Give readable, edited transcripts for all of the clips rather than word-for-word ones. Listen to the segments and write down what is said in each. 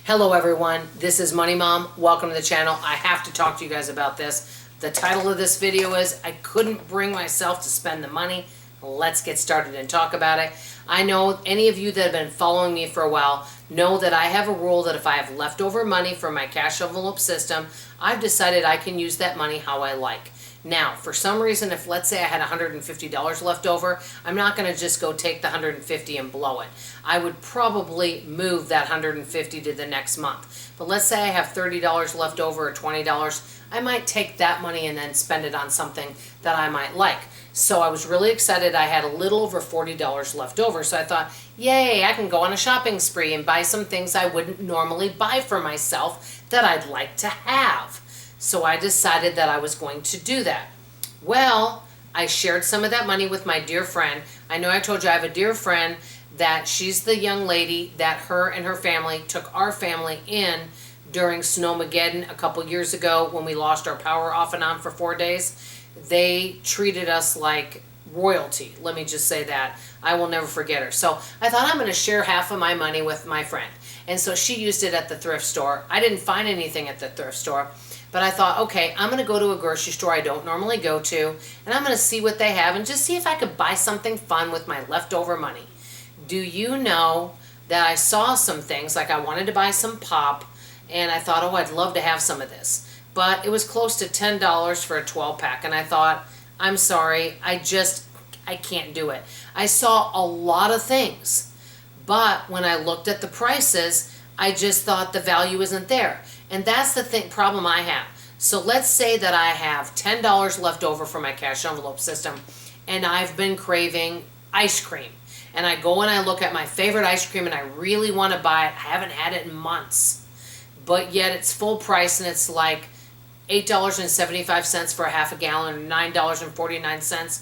Hello everyone, this is Money Mom. Welcome to the channel. I have to talk to you guys about this. The title of this video is I couldn't bring myself to spend the money. Let's get started and talk about it. I know any of you that have been following me for a while know that I have a rule that if I have leftover money from my cash envelope system, I've decided I can use that money how I like. Now, for some reason, if let's say I had $150 left over, I'm not going to just go take the $150 and blow it. I would probably move that $150 to the next month. But let's say I have $30 left over or $20, I might take that money and then spend it on something that I might like. So I was really excited. I had a little over $40 left over. So I thought, yay, I can go on a shopping spree and buy some things I wouldn't normally buy for myself that I'd like to have. So I decided that I was going to do that. Well, I shared some of that money with my dear friend. I know I told you I have a dear friend that she's the young lady that her and her family took our family in during Snowmageddon a couple years ago when we lost our power off and on for 4 days. They treated us like royalty. Let me just say that. I will never forget her. So I thought I'm going to share half of my money with my friend. And so she used it at the thrift store. I didn't find anything at the thrift store. But I thought, okay, I'm going to go to a grocery store I don't normally go to, and I'm going to see what they have and just see if I could buy something fun with my leftover money. Do you know that I saw some things, like I wanted to buy some pop, and I thought, oh, I'd love to have some of this. But it was close to $10 for a 12-pack, and I thought, I'm sorry, I can't do it. I saw a lot of things, but when I looked at the prices, I just thought the value isn't there. And that's the problem I have. So let's say that I have $10 left over from my cash envelope system and I've been craving ice cream. And I go and I look at my favorite ice cream and I really want to buy it. I haven't had it in months. But yet it's full price and it's like $8.75 for a half a gallon or $9.49.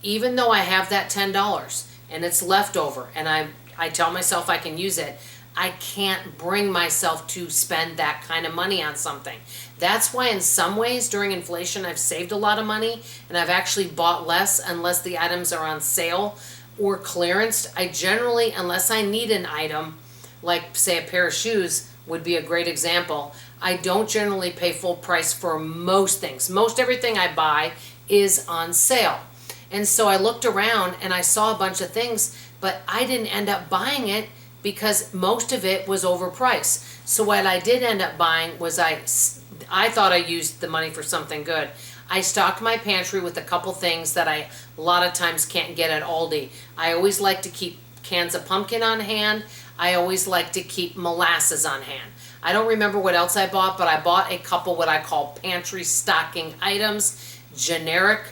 Even though I have that $10 and it's left over and I tell myself I can use it, I can't bring myself to spend that kind of money on something. That's why in some ways during inflation I've saved a lot of money and I've actually bought less unless the items are on sale or clearance. I generally, unless I need an item, like say a pair of shoes would be a great example, I don't generally pay full price for most things. Most everything I buy is on sale. And so I looked around and I saw a bunch of things, but I didn't end up buying it because most of it was overpriced. So what I did end up buying was I thought I used the money for something good. I stocked my pantry with a couple things that I a lot of times can't get at Aldi. I always like to keep cans of pumpkin on hand. I always like to keep molasses on hand. I don't remember what else I bought, but I bought a couple what I call pantry stocking items, generic,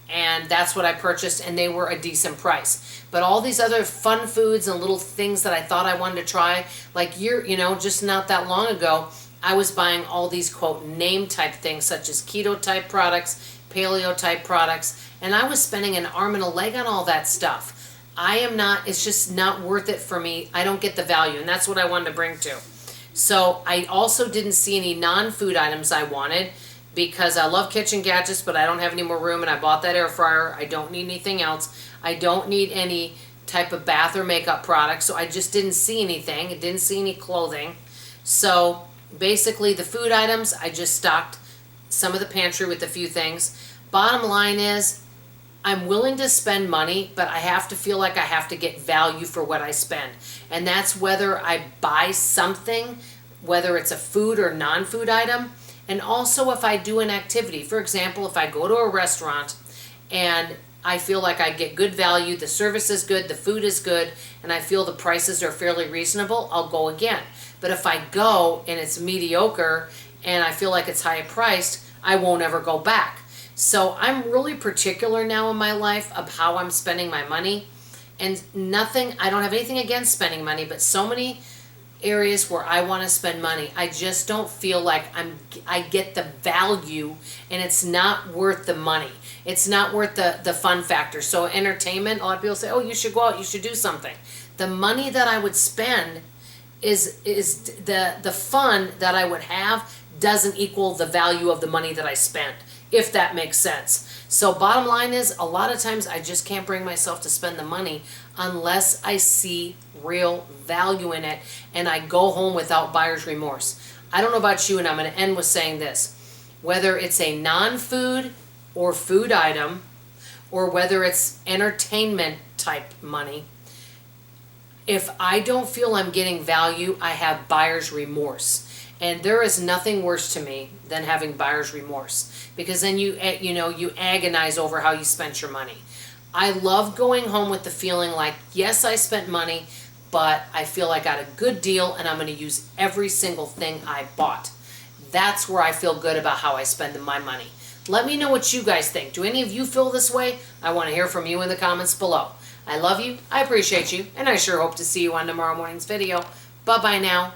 and that's what I purchased, and they were a decent price. But all these other fun foods and little things that I thought I wanted to try, like just not that long ago, I was buying all these quote name type things such as keto type products, paleo type products, and I was spending an arm and a leg on all that stuff. It's just not worth it for me. I don't get the value, and that's what I wanted to bring to. So I also didn't see any non-food items I wanted, because I love kitchen gadgets, but I don't have any more room, and I bought that air fryer. I don't need anything else. I don't need any type of bath or makeup products, so I just didn't see anything. I didn't see any clothing. So basically the food items, I just stocked some of the pantry with a few things. Bottom line is, I'm willing to spend money, but I have to feel like I have to get value for what I spend. And that's whether I buy something, whether it's a food or non-food item, and also if I do an activity. For example, if I go to a restaurant and I feel like I get good value, the service is good, the food is good, and I feel the prices are fairly reasonable, I'll go again. But if I go and it's mediocre and I feel like it's high priced, I won't ever go back. So I'm really particular now in my life of how I'm spending my money. And I don't have anything against spending money, but so many areas where I want to spend money, I just don't feel like I get the value, and it's not worth the money. It's not worth the fun factor. So entertainment, a lot of people say, oh, you should go out, you should do something. The money that I would spend is the fun that I would have doesn't equal the value of the money that I spend, if that makes sense. So bottom line is, a lot of times I just can't bring myself to spend the money unless I see real value in it and I go home without buyer's remorse. I don't know about you, and I'm going to end with saying this. Whether it's a non-food or food item, or whether it's entertainment type money, if I don't feel I'm getting value, I have buyer's remorse. And there is nothing worse to me than having buyer's remorse, because then you agonize over how you spent your money. I love going home with the feeling like, yes, I spent money, but I feel I got a good deal and I'm going to use every single thing I bought. That's where I feel good about how I spend my money. Let me know what you guys think. Do any of you feel this way? I want to hear from you in the comments below. I love you, I appreciate you, and I sure hope to see you on tomorrow morning's video. Bye-bye now.